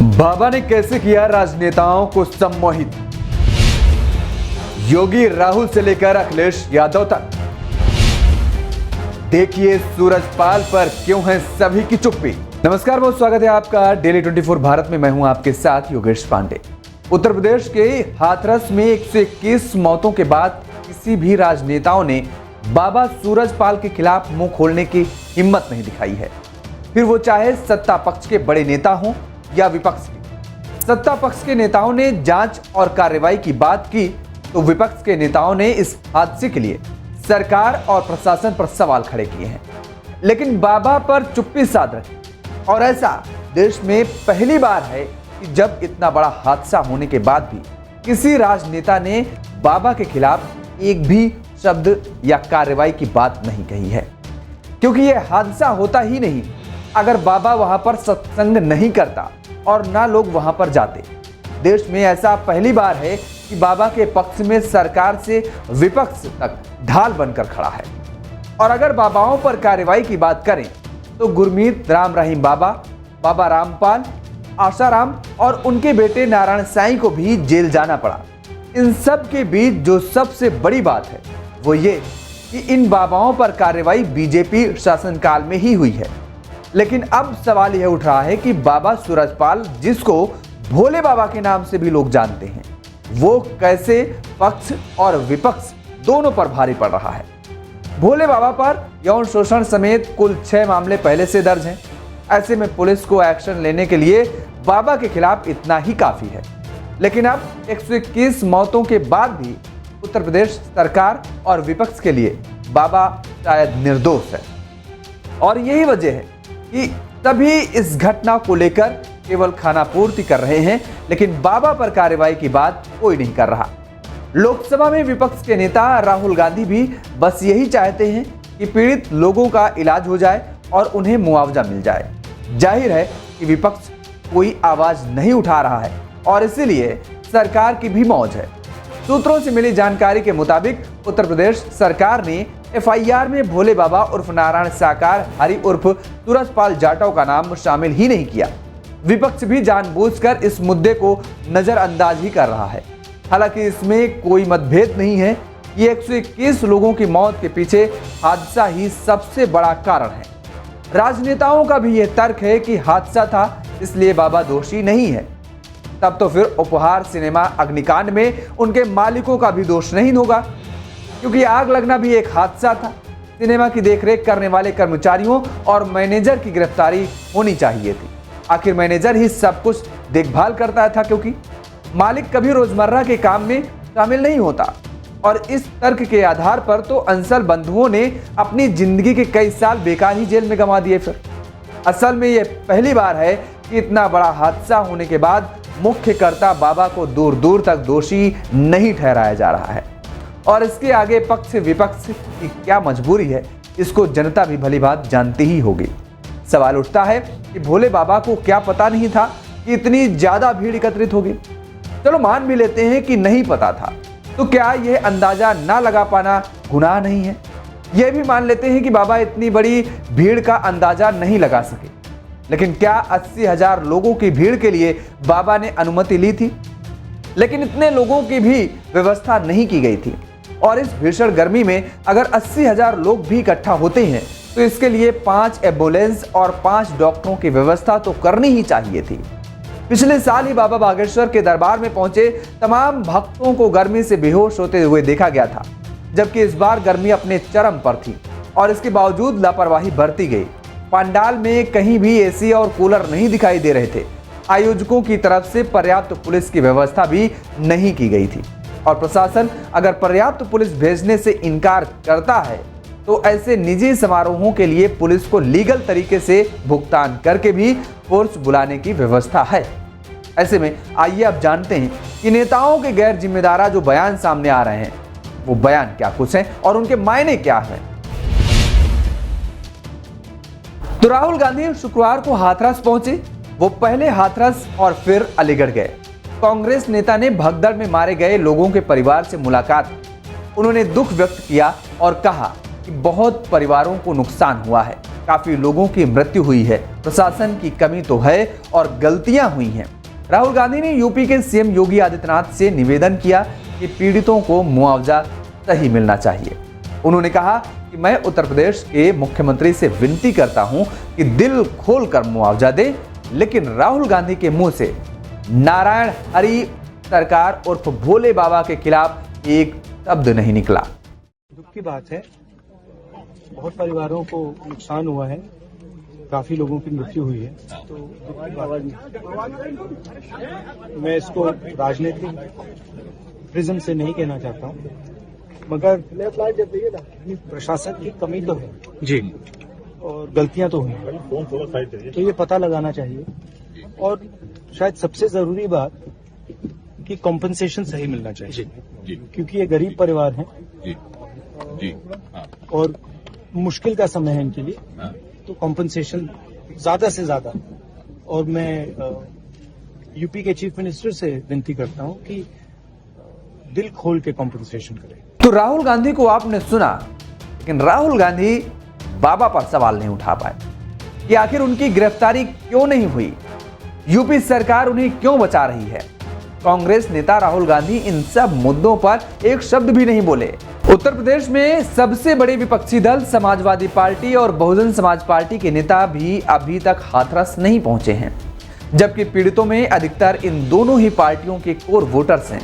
बाबा ने कैसे किया राजनेताओं को सम्मोहित। योगी राहुल से लेकर अखिलेश यादव तक। देखिए सूरजपाल पर क्यों है सभी की चुप्पी। नमस्कार, बहुत स्वागत है आपका डेली 24 भारत में। मैं हूं आपके साथ योगेश पांडे। उत्तर प्रदेश के हाथरस में 121 मौतों के बाद किसी भी राजनेताओं ने बाबा सूरजपाल के खिलाफ मुंह खोलने की हिम्मत नहीं दिखाई है। फिर वो चाहे सत्ता पक्ष के बड़े नेता हों या विपक्ष की। सत्ता पक्ष के नेताओं ने जांच और कार्रवाई की बात की तो विपक्ष के नेताओं ने इस हादसे के लिए सरकार और प्रशासन पर सवाल खड़े किए हैं, लेकिन बाबा पर चुप्पी साध रखी। और ऐसा देश में पहली बार है कि जब इतना बड़ा हादसा होने के बाद भी किसी राजनेता ने बाबा के खिलाफ एक भी शब्द या कार्रवाई की बात नहीं कही है, क्योंकि यह हादसा होता ही नहीं अगर बाबा वहां पर सत्संग नहीं करता और ना लोग वहां पर जाते। देश में ऐसा पहली बार है कि बाबा के पक्ष में सरकार से विपक्ष तक ढाल बनकर खड़ा है। और अगर बाबाओं पर कार्रवाई की बात करें तो गुरमीत राम रहीम बाबा, बाबा रामपाल, आशाराम और उनके बेटे नारायण साईं को भी जेल जाना पड़ा। इन सब के बीच जो सबसे बड़ी बात है वो ये कि इन बाबाओं पर कार्रवाई बीजेपी शासनकाल में ही हुई है। लेकिन अब सवाल यह उठ रहा है कि बाबा सूरजपाल, जिसको भोले बाबा के नाम से भी लोग जानते हैं, वो कैसे पक्ष और विपक्ष दोनों पर भारी पड़ रहा है। भोले बाबा पर यौन शोषण समेत कुल 6 मामले पहले से दर्ज हैं। ऐसे में पुलिस को एक्शन लेने के लिए बाबा के खिलाफ इतना ही काफी है। लेकिन अब 121 मौतों के बाद भी उत्तर प्रदेश सरकार और विपक्ष के लिए बाबा शायद निर्दोष है। और यही वजह है कि तभी इस घटना को लेकर केवल खानापूर्ति कर रहे हैं, लेकिन बाबा पर कार्रवाई की बात कोई नहीं कर रहा। लोकसभा में विपक्ष के नेता राहुल गांधी भी बस यही चाहते हैं कि पीड़ित लोगों का इलाज हो जाए और उन्हें मुआवजा मिल जाए। जाहिर है कि विपक्ष कोई आवाज नहीं उठा रहा है और इसीलिए सरकार की भी मौज है। सूत्रों से मिली जानकारी के मुताबिक उत्तर प्रदेश सरकार ने एफआईआर में भोले बाबा उर्फ नारायण साकार हरि उर्फ सूरजपाल जाटव का नाम शामिल ही नहीं किया। विपक्ष भी जानबूझकर इस मुद्दे को नजरअंदाज ही कर रहा है। हालांकि इसमें कोई मतभेद नहीं है कि 121 लोगों की मौत के पीछे हादसा ही सबसे बड़ा कारण है। राजनेताओं का भी यह तर्क है कि हादसा था इसलिए बाबा दोषी नहीं है। तब तो फिर उपहार सिनेमा अग्निकांड में उनके मालिकों का भी दोष नहीं होगा, क्योंकि आग लगना भी एक हादसा था। सिनेमा की देखरेख करने वाले कर्मचारियों और मैनेजर की गिरफ्तारी होनी चाहिए थी। आखिर मैनेजर ही सब कुछ देखभाल करता था, क्योंकि मालिक कभी रोजमर्रा के काम में शामिल नहीं होता। और इस तर्क के आधार पर तो अंसल बंधुओं ने अपनी जिंदगी के कई साल बेकार ही जेल में गंवा दिए। फिर असल में यह पहली बार है कि इतना बड़ा हादसा होने के बाद मुख्यकर्ता बाबा को दूर दूर तक दोषी नहीं ठहराया जा रहा है। और इसके आगे पक्ष विपक्ष की क्या मजबूरी है, इसको जनता भी भली बात जानती ही होगी। सवाल उठता है कि भोले बाबा को क्या पता नहीं था कि इतनी ज्यादा भीड़ एकत्रित होगी। चलो मान भी लेते हैं कि नहीं पता था, तो क्या यह अंदाजा ना लगा पाना गुनाह नहीं है? यह भी मान लेते हैं कि बाबा इतनी बड़ी भीड़ का अंदाजा नहीं लगा सके, लेकिन क्या 80,000 लोगों की भीड़ के लिए बाबा ने अनुमति ली थी? लेकिन इतने लोगों की भी व्यवस्था नहीं की गई थी। और इस भीषण गर्मी में अगर 80,000 लोग भी इकट्ठा होते हैं तो इसके लिए 5 एम्बुलेंस और 5 डॉक्टरों की व्यवस्था तो करनी ही चाहिए थी। पिछले साल ही बाबा बागेश्वर के दरबार में पहुंचे तमाम भक्तों को गर्मी से बेहोश होते हुए देखा गया था, जबकि इस बार गर्मी अपने चरम पर थी और इसके बावजूद लापरवाही बरती गई। पंडाल में कहीं भी एसी और कूलर नहीं दिखाई दे रहे थे। आयोजकों की तरफ से पर्याप्त पुलिस की व्यवस्था भी नहीं की गई थी। और प्रशासन अगर पर्याप्त पुलिस भेजने से इनकार करता है तो ऐसे निजी समारोहों के लिए पुलिस को लीगल तरीके से भुगतान करके भी फोर्स बुलाने की व्यवस्था है। ऐसे में आइए अब जानते हैं कि नेताओं के गैर जिम्मेदार जो बयान सामने आ रहे हैं वो बयान क्या कुछ हैं और उनके मायने क्या हैं। तो राहुल गांधी शुक्रवार को हाथरस पहुंचे। वो पहले हाथरस और फिर अलीगढ़ गए। कांग्रेस नेता ने भगदड़ में मारे गए लोगों के परिवार से मुलाकात की। उन्होंने दुख व्यक्त किया और कहा कि बहुत परिवारों को नुकसान हुआ है। काफी लोगों की मृत्यु हुई है, प्रशासन की कमी तो है और गलतियां हुई हैं। राहुल गांधी ने यूपी के सीएम योगी आदित्यनाथ से निवेदन किया कि पीड़ितों को मुआवजा सही मिलना चाहिए। उन्होंने कहा कि मैं उत्तर प्रदेश के मुख्यमंत्री से विनती करता हूं कि दिल खोलकर मुआवजा दे, लेकिन राहुल गांधी के मुंह से नारायण हरि सरकार उर्फ भोले बाबा के खिलाफ एक शब्द नहीं निकला। दुख की बात है, बहुत परिवारों को नुकसान हुआ है, काफी लोगों की मृत्यु हुई है, तो दुख की बात है। मैं इसको राजनीतिक प्रिज्म से नहीं कहना चाहता हूँ, मगर प्रशासन की कमी तो है जी, और गलतियां तो हुई हैं, तो ये पता लगाना चाहिए। और शायद सबसे जरूरी बात कि कॉम्पनसेशन सही मिलना चाहिए जी, क्योंकि ये गरीब परिवार हैं जी, और मुश्किल का समय है इनके लिए, तो कॉम्पनसेशन ज्यादा से ज्यादा। और मैं यूपी के चीफ मिनिस्टर से विनती करता हूं कि दिल खोल के कॉम्पनसेशन करें। तो राहुल गांधी को आपने सुना, लेकिन राहुल गांधी बाबा पर सवाल नहीं उठा पाए कि आखिर उनकी गिरफ्तारी क्यों नहीं हुई, यूपी सरकार उन्हें क्यों बचा रही है। कांग्रेस नेता राहुल गांधी इन सब मुद्दों पर एक शब्द भी नहीं बोले। उत्तर प्रदेश में सबसे बड़े विपक्षी दल समाजवादी पार्टी और बहुजन समाज पार्टी के नेता भी अभी तक हाथरस नहीं पहुंचे हैं, जबकि पीड़ितों में अधिकतर इन दोनों ही पार्टियों के कोर वोटर्स हैं।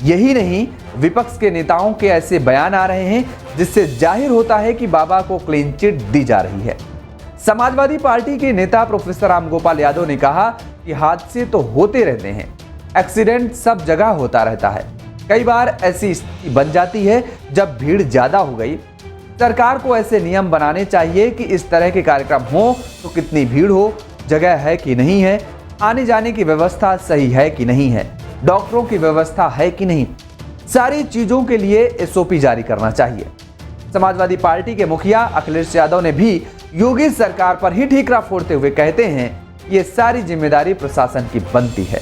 यही नहीं, विपक्ष के नेताओं के ऐसे बयान आ रहे हैं जिससे जाहिर होता है कि बाबा को क्लीन चिट दी जा रही है। समाजवादी पार्टी के नेता प्रोफेसर रामगोपाल यादव ने कहा कि हादसे तो होते रहते हैं, एक्सीडेंट सब जगह होता रहता है। कई बार ऐसी स्थिति बन जाती है जब भीड़ ज्यादा हो गई। सरकार को ऐसे नियम बनाने चाहिए कि इस तरह के कार्यक्रम हो तो कितनी भीड़ हो, जगह है कि नहीं है, आने जाने की व्यवस्था सही है कि नहीं है, डॉक्टरों की व्यवस्था है कि नहीं, सारी चीजों के लिए एसओपी जारी करना चाहिए। समाजवादी पार्टी के मुखिया अखिलेश यादव ने भी योगी सरकार पर ही ठीकरा फोड़ते हुए कहते हैं ये सारी जिम्मेदारी प्रशासन की बनती है।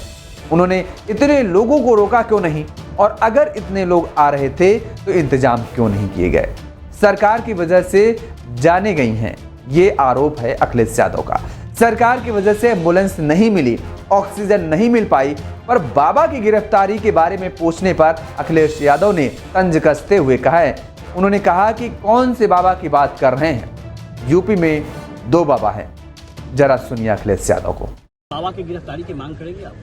उन्होंने इतने लोगों को रोका क्यों नहीं, और अगर इतने लोग आ रहे थे तो इंतजाम क्यों नहीं किए गए। सरकार की वजह से जाने गई हैं, ये आरोप है अखिलेश यादव का। सरकार की वजह से एम्बुलेंस नहीं मिली, ऑक्सीजन नहीं मिल पाई, पर बाबा की गिरफ्तारी के बारे में पूछने पर अखिलेश यादव ने तंज कसते हुए कहा है, उन्होंने कहा कि कौन से बाबा की बात कर रहे हैं, यूपी में 2 बाबा हैं। जरा सुनिए अखिलेश यादव को। बाबा की गिरफ्तारी की मांग करेंगे आप?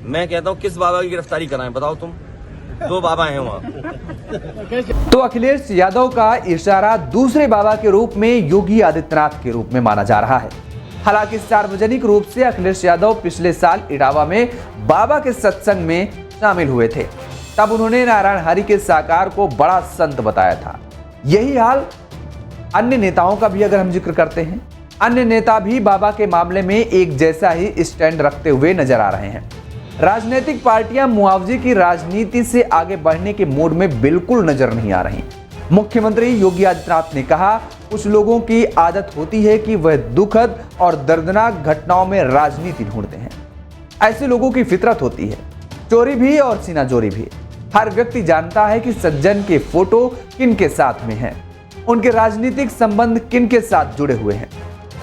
मैं कहता हूँ किस बाबा की गिरफ्तारी कराएं, बताओ तुम। 2 बाबा हैं वहाँ। तो अखिलेश यादव का इशारा दूसरे बाबा के रूप में योगी आदित्यनाथ के रूप में माना जा रहा है। हालांकि सार्वजनिक रूप से अखिलेश यादव पिछले साल इटावा में बाबा के सत्संग में शामिल हुए थे, तब उन्होंने नारायण हरि के साकार को बड़ा संत बताया था। यही हाल अन्य नेताओं का भी अगर हम जिक्र करते हैं, अन्य नेता भी बाबा के मामले में एक जैसा ही स्टैंड रखते हुए नजर आ रहे हैं। राजनीतिक पार्टियां मुआवजे की राजनीति से आगे बढ़ने के मूड में बिल्कुल नजर नहीं आ रही। मुख्यमंत्री योगी आदित्यनाथ ने कहा, कुछ लोगों की आदत होती है कि वह दुखद और दर्दनाक घटनाओं में राजनीति ढूंढते हैं। ऐसे लोगों की फितरत होती है, चोरी भी और सीनाजोरी भी। हर व्यक्ति जानता है कि सज्जन के फोटो किन के साथ में है, उनके राजनीतिक संबंध किन के साथ जुड़े हुए हैं।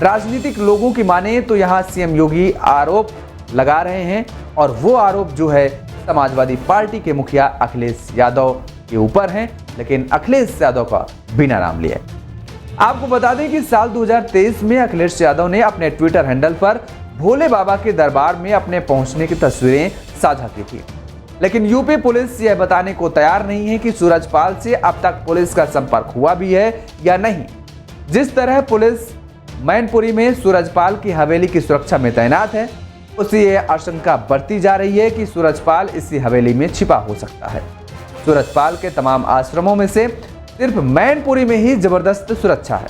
राजनीतिक लोगों की माने तो यहाँ सीएम योगी आरोप लगा रहे हैं, और वो आरोप जो है समाजवादी पार्टी के मुखिया अखिलेश यादव के ऊपर हैं, लेकिन अखिलेश यादव का बिना नाम लिए। आपको बता दें कि साल 2023 में अखिलेश यादव ने अपने ट्विटर हैंडल पर भोले बाबा के दरबार में अपने पहुंचने की तस्वीरें साझा की थी, लेकिन यूपी पुलिस यह बताने को तैयार नहीं है कि सूरजपाल से अब तक पुलिस का संपर्क हुआ भी है या नहीं। जिस तरह पुलिस मैनपुरी में सूरजपाल की हवेली की सुरक्षा में तैनात है, उसी ये आशंका बढ़ती जा रही है कि सूरजपाल इसी हवेली में छिपा हो सकता है। सूरजपाल के तमाम आश्रमों में से सिर्फ मैनपुरी में ही जबरदस्त सुरक्षा है।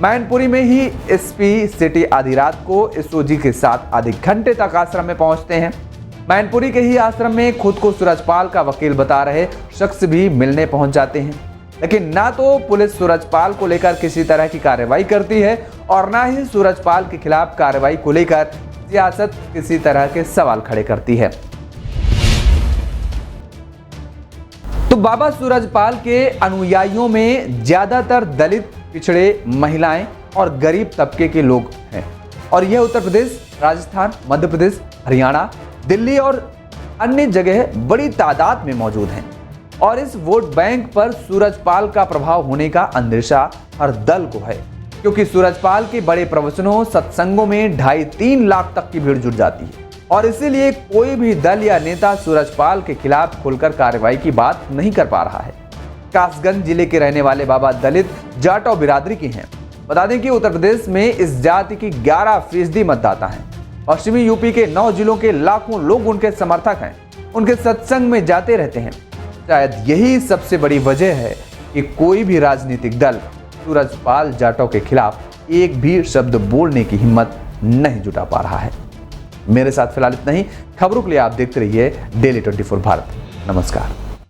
मैनपुरी में ही एसपी सिटी आधी रात को एसओजी के साथ आधे घंटे तक आश्रम में पहुंचते हैं। मैनपुरी के ही आश्रम में खुद को सूरजपाल का वकील बता रहे शख्स भी मिलने पहुंच जाते हैं, लेकिन ना तो पुलिस सूरजपाल को लेकर किसी तरह की कार्रवाई करती है और ना ही सूरजपाल के खिलाफ कार्रवाई को लेकर सियासत किसी तरह के सवाल खड़े करती है। तो बाबा सूरजपाल के अनुयायियों में ज्यादातर दलित, पिछड़े, महिलाएं और गरीब तबके के लोग हैं और यह उत्तर प्रदेश, राजस्थान, मध्य प्रदेश, हरियाणा, दिल्ली और अन्य जगह बड़ी तादाद में मौजूद हैं। और इस वोट बैंक पर सूरजपाल का प्रभाव होने का अंदेशा हर दल को है, क्योंकि सूरजपाल के बड़े प्रवचनों, सत्संगों में 2.5-3 लाख तक की भीड़ जुट जाती है और इसीलिए कोई भी दल या नेता सूरजपाल के खिलाफ खुलकर कार्रवाई की बात नहीं कर पा रहा है। कासगंज जिले के रहने वाले बाबा दलित जाटव बिरादरी के हैं। बता दें कि उत्तर प्रदेश में इस जाति की 11% मतदाता हैं। पश्चिमी यूपी के 9 जिलों के लाखों लोग उनके समर्थक हैं, उनके सत्संग में जाते रहते हैं। शायद यही सबसे बड़ी वजह है कि कोई भी राजनीतिक दल सूरजपाल जाटव के खिलाफ एक भी शब्द बोलने की हिम्मत नहीं जुटा पा रहा है। मेरे साथ फिलहाल इतना ही। खबरों के लिए आप देखते रहिए डेली 24 भारत। नमस्कार।